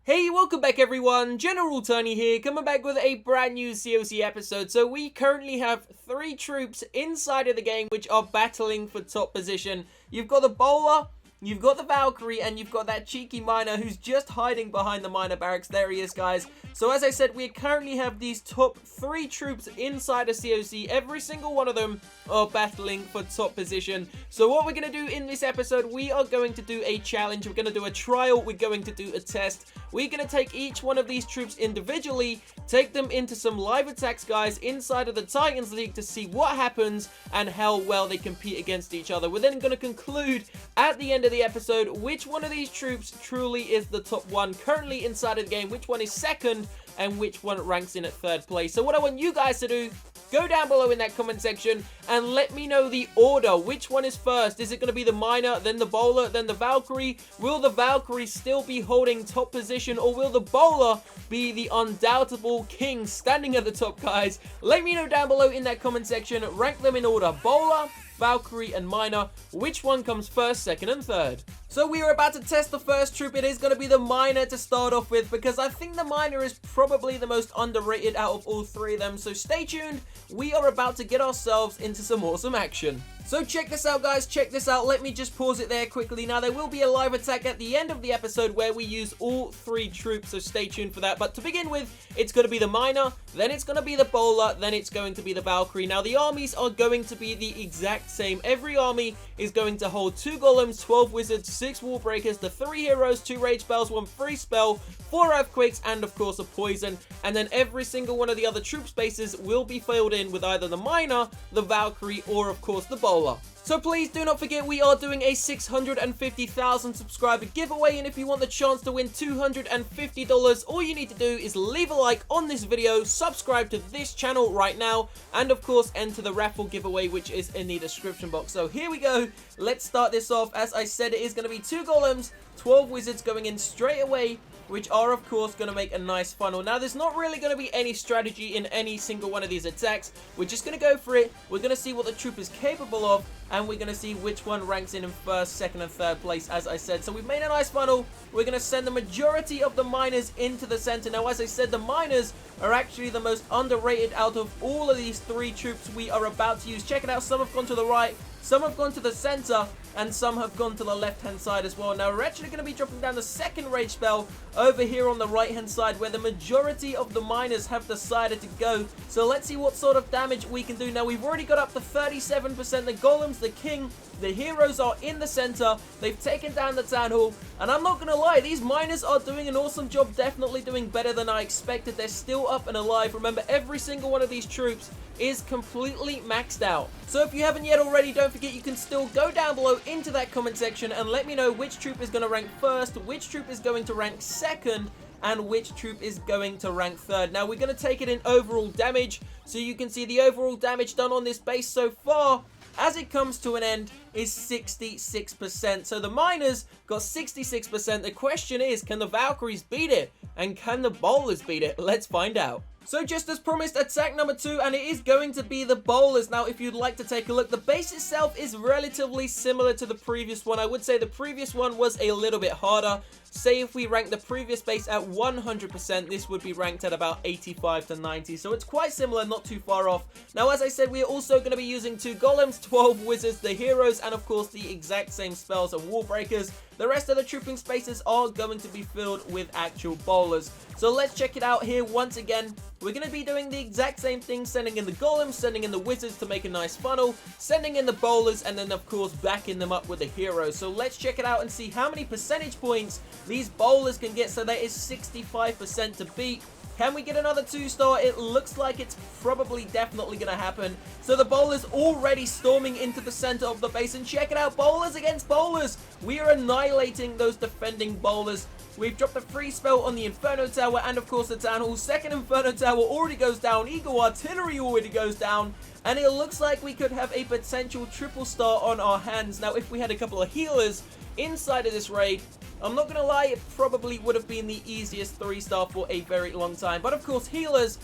Hey, welcome back everyone, General Tony here, coming back with a brand new COC episode. So we currently have 3 troops inside of the game which are battling for top position. You've got the bowler, you've got the Valkyrie, and you've got that cheeky miner who's just hiding behind the miner barracks. There he is, guys. So as I said, we currently have these top 3 troops inside of COC. Every single one of them are battling for top position. So what we're going to do in this episode, we are going to do a challenge. We're going to do a trial. We're going to do a test. We're going to take each one of these troops individually, take them into some live attacks, guys, inside of the Titans League to see what happens and how well they compete against each other. We're then going to conclude at the end of the episode which one of these troops truly is the top one currently inside of the game, which one is second, and which one ranks in at 3rd place. So what I want you guys to do, go down below in that comment section and let me know the order. Which one is first? Is it going to be the miner, then the bowler, then the Valkyrie? Will the Valkyrie still be holding top position, or will the bowler be the undoubtable king standing at the top, guys? Let me know down below in that comment section. Rank them in order: bowler, Valkyrie, and miner. Which one comes first, second, and third? So we are about to test the first troop. It is going to be the miner to start off with, because I think the miner is probably the most underrated out of all 3 of them. So stay tuned. We are about to get ourselves into some awesome action. So check this out, guys. Check this out. Let me just pause it there quickly. Now, there will be a live attack at the end of the episode where we use all 3 troops, so stay tuned for that. But to begin with, it's going to be the miner, then it's going to be the bowler, then it's going to be the Valkyrie. Now, the armies are going to be the exact same. Every army is going to hold 2 golems, 12 wizards, 6 wall breakers, the 3 heroes, 2 rage spells, 1 free spell, 4 earthquakes, and of course a poison. And then every single one of the other troop spaces will be filled in with either the miner, the Valkyrie, or of course the bowler. So please do not forget, we are doing a 650,000 subscriber giveaway, and if you want the chance to win $250, all you need to do is leave a like on this video, subscribe to this channel right now, and of course enter the raffle giveaway, which is in the description box. So here we go. Let's start this off. As I said, it is going to be 2 golems, 12 wizards going in straight away, which are of course going to make a nice funnel. Now, there's not really going to be any strategy in any single one of these attacks. We're just going to go for it. We're going to see what the troop is capable of, and we're going to see which one ranks in 1st, 2nd, and 3rd place, as I said. So we've made a nice funnel. We're going to send the majority of the miners into the center. Now, as I said, the miners are actually the most underrated out of all of these 3 troops we are about to use. Check it out. Some have gone to the right, some have gone to the center, and some have gone to the left-hand side as well. Now, we're actually going to be dropping down the 2nd rage spell over here on the right-hand side, where the majority of the miners have decided to go. So let's see what sort of damage we can do. Now, we've already got up to 37%. The golems, the king, the heroes are in the center. They've taken down the town hall, and I'm not going to lie, these miners are doing an awesome job, definitely doing better than I expected. They're still up and alive. Remember, every single one of these troops is completely maxed out. So if you haven't yet already, don't forget you can still go down below into that comment section and let me know which troop is going to rank first, which troop is going to rank second, and which troop is going to rank third. Now, we're going to take it in overall damage, so you can see the overall damage done on this base so far as it comes to an end is 66%. So the miners got 66%. The question is, can the Valkyries beat it? And can the bowlers beat it? Let's find out. So just as promised, attack number 2, and it is going to be the bowlers. Now, if you'd like to take a look, the base itself is relatively similar to the previous one. I would say the previous one was a little bit harder. Say if we rank the previous base at 100%, this would be ranked at about 85 to 90. So it's quite similar, not too far off. Now, as I said, we are also going to be using 2 golems, 12 wizards, the heroes, and of course the exact same spells and wall breakers. The rest of the trooping spaces are going to be filled with actual bowlers. So let's check it out here once again. We're going to be doing the exact same thing, sending in the golems, sending in the wizards to make a nice funnel, sending in the bowlers, and then of course backing them up with the heroes. So let's check it out and see how many percentage points these bowlers can get. So that is 65% to beat. Can we get another 2-star? It looks like it's probably definitely going to happen. So the bowlers already storming into the center of the base. And check it out, bowlers against bowlers. We are annihilating those defending bowlers. We've dropped a free spell on the Inferno Tower and of course the Town Hall. 2nd Inferno Tower already goes down. Eagle Artillery already goes down. And it looks like we could have a potential 3-star on our hands. Now, if we had a couple of healers inside of this raid, I'm not going to lie, it probably would have been the easiest 3-star for a very long time. But of course, healers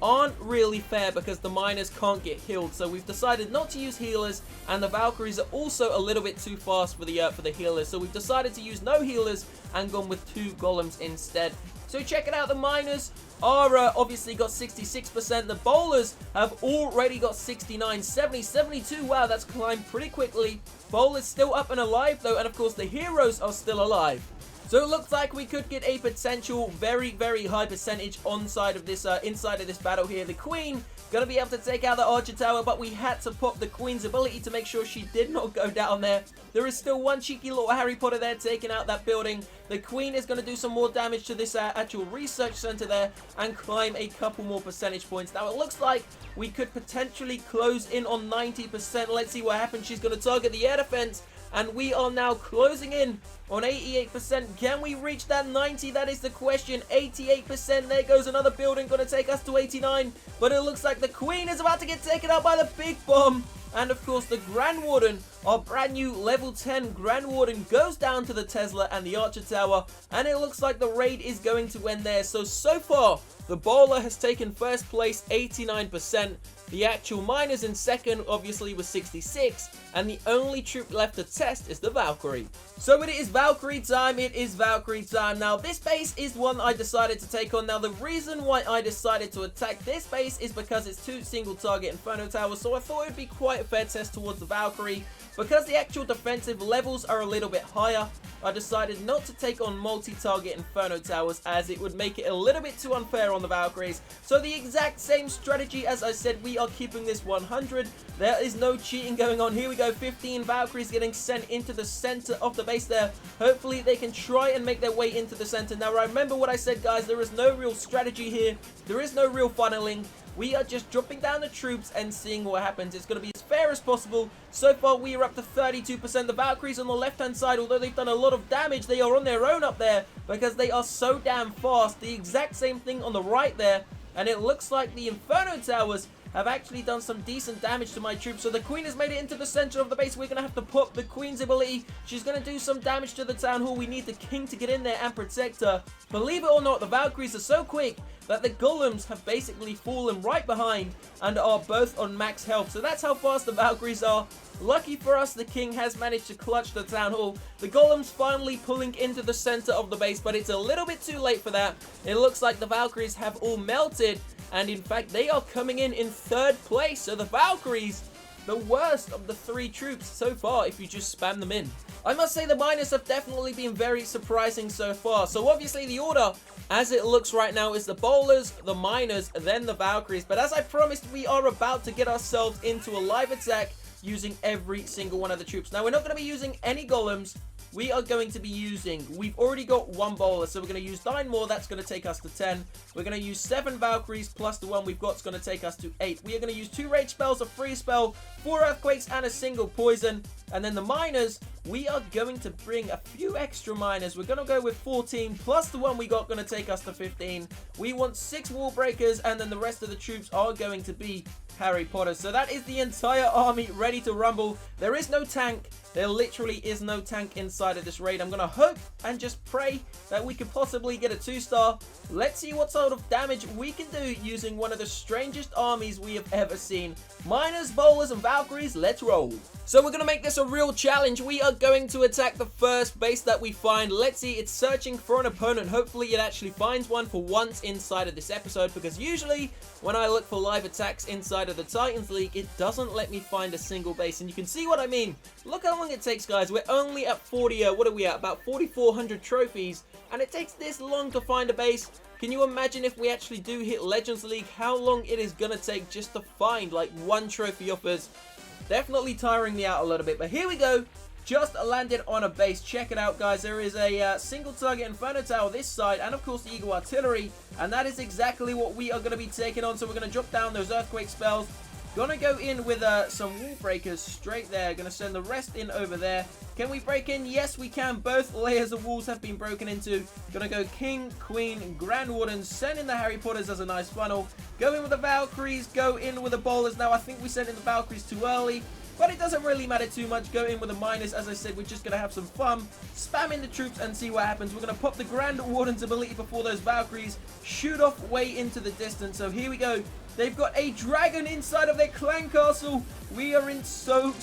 aren't really fair because the miners can't get healed. So we've decided not to use healers, and the Valkyries are also a little bit too fast for the healers. So we've decided to use no healers and gone with 2 golems instead. So check it out, the miners are obviously got 66%. The bowlers have already got 69, 70, 72. Wow, that's climbed pretty quickly. Bowlers still up and alive though, and of course the heroes are still alive. So it looks like we could get a potential very, very high percentage inside of this battle here. The Queen gonna be able to take out the Archer Tower, but we had to pop the Queen's ability to make sure she did not go down there. There is still one cheeky little Harry Potter there taking out that building. The Queen is gonna do some more damage to this actual research center there and climb a couple more percentage points. Now it looks like we could potentially close in on 90%. Let's see what happens. She's gonna target the air defense, and we are now closing in on 88%. Can we reach that 90? That is the question. 88%. There goes another building. Going to take us to 89. But it looks like the Queen is about to get taken out by the big bomb. And of course, the Grand Warden, our brand new level 10 Grand Warden, goes down to the Tesla and the Archer Tower. And it looks like the raid is going to end there. So far, the bowler has taken first place, 89%. The actual miners in second, obviously, was 66. And the only troop left to test is the Valkyrie. So it is Valkyrie time. It is Valkyrie time. Now, this base is one I decided to take on. Now, the reason why I decided to attack this base is because it's 2 single target Inferno Towers. So I thought it would be quite a fair test towards the Valkyrie. Because the actual defensive levels are a little bit higher, I decided not to take on multi-target Inferno Towers, as it would make it a little bit too unfair on the Valkyries. So the exact same strategy, as I said, we are keeping this 100. There is no cheating going on. Here we go, 15 Valkyries getting sent into the center of the base there. Hopefully they can try and make their way into the center. Now remember what I said, guys, there is no real strategy here. There is no real funneling. We are just dropping down the troops and seeing what happens. It's going to be as fair as possible. So far, we are up to 32%. The Valkyries on the left-hand side, although they've done a lot of damage, they are on their own up there because they are so damn fast. The exact same thing on the right there. And it looks like the Inferno Towers have actually done some decent damage to my troops. So the Queen has made it into the center of the base. We're going to have to pop the Queen's ability. She's going to do some damage to the Town Hall. We need the King to get in there and protect her. Believe it or not, the Valkyries are so quick that the Golems have basically fallen right behind and are both on max health. So that's how fast the Valkyries are. Lucky for us, the King has managed to clutch the Town Hall. The Golems finally pulling into the center of the base, but it's a little bit too late for that. It looks like the Valkyries have all melted, and in fact, they are coming in 3rd place. So the Valkyries, the worst of the 3 troops so far if you just spam them in. I must say the miners have definitely been very surprising so far. So obviously the order, as it looks right now, is the bowlers, the miners, then the Valkyries. But as I promised, we are about to get ourselves into a live attack using every single one of the troops. Now, we're not going to be using any golems. We are going to be using, we've already got 1 bowler, so we're going to use 9 more. That's going to take us to 10. We're going to use 7 Valkyries plus the 1 we've got. It's going to take us to 8. We are going to use 2 rage spells, a free spell, 4 earthquakes, and a single poison. And then the miners, we are going to bring a few extra miners. We're going to go with 14 plus the 1 we got, going to take us to 15. We want 6 wall breakers, and then the rest of the troops are going to be Harry Potter. So that is the entire army ready to rumble. There is no tank. There literally is no tank inside of this raid. I'm going to hope and just pray that we could possibly get a 2-star. Let's see what sort of damage we can do using one of the strangest armies we have ever seen. Miners, bowlers, and Valkyries, let's roll. So we're going to make this a real challenge. We are going to attack the first base that we find. Let's see, it's searching for an opponent. Hopefully it actually finds one for once inside of this episode, because usually when I look for live attacks inside of the Titans League, it doesn't let me find a single base. And you can see what I mean. Look how long it takes, guys. We're only at 40, what are we at? About 4,400 trophies, and it takes this long to find a base. Can you imagine if we actually do hit Legends League, how long it is going to take just to find like 1 trophy offers? Definitely tiring me out a little bit, but here we go. Just landed on a base. Check it out, guys. There is a single target Inferno Tower this side, and of course the Eagle Artillery, and that is exactly what we are going to be taking on. So we're going to drop down those Earthquake spells. Gonna go in with some wall breakers straight there. Gonna send the rest in over there. Can we break in? Yes, we can. Both layers of walls have been broken into. Gonna go King, Queen, Grand Wardens. Send in the Harry Potters as a nice funnel. Go in with the Valkyries. Go in with the bowlers. Now, I think we sent in the Valkyries too early. but it doesn't really matter too much. Go in with a minus. As I said, we're just going to have some fun, spamming the troops and see what happens. We're going to pop the Grand Warden's ability before those Valkyries shoot off way into the distance. So here we go. They've got a dragon inside of their clan castle. We are in so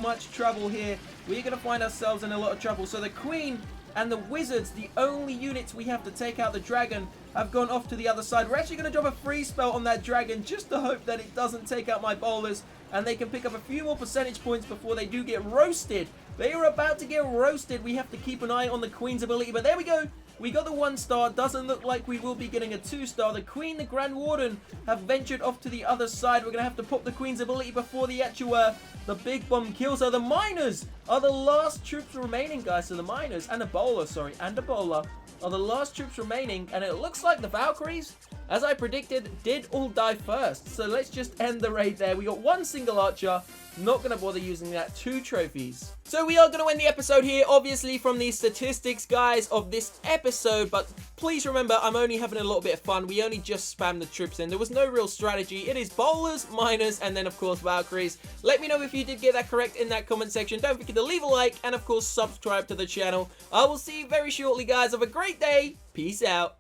much trouble here. We're going to find ourselves in a lot of trouble. So the Queen and the Wizards, the only units we have to take out the dragon, have gone off to the other side. We're actually going to drop a freeze spell on that dragon just to hope that it doesn't take out my bowlers and they can pick up a few more percentage points before they do get roasted. They are about to get roasted. We have to keep an eye on the Queen's ability, but there we go. We got the 1-star. Doesn't look like we will be getting a 2-star. The Queen, the Grand Warden have ventured off to the other side. We're going to have to pop the Queen's ability before the actual, the big bomb kills her. The miners are the last troops remaining, guys. So the miners and the bowler, and the bowler are the last troops remaining. And it looks like the Valkyries, as I predicted, did all die first. So let's just end the raid there. We got one single archer. Not going to bother using that. 2 trophies. So we are going to end the episode here, obviously, from the statistics, guys, of this episode. But please remember, I'm only having a little bit of fun. We only just spammed the troops in. There was no real strategy. It is bowlers, miners, and then, of course, Valkyries. Let me know if you did get that correct in that comment section. Don't forget to leave a like and, of course, subscribe to the channel. I will see you very shortly, guys. Have a great day. Peace out.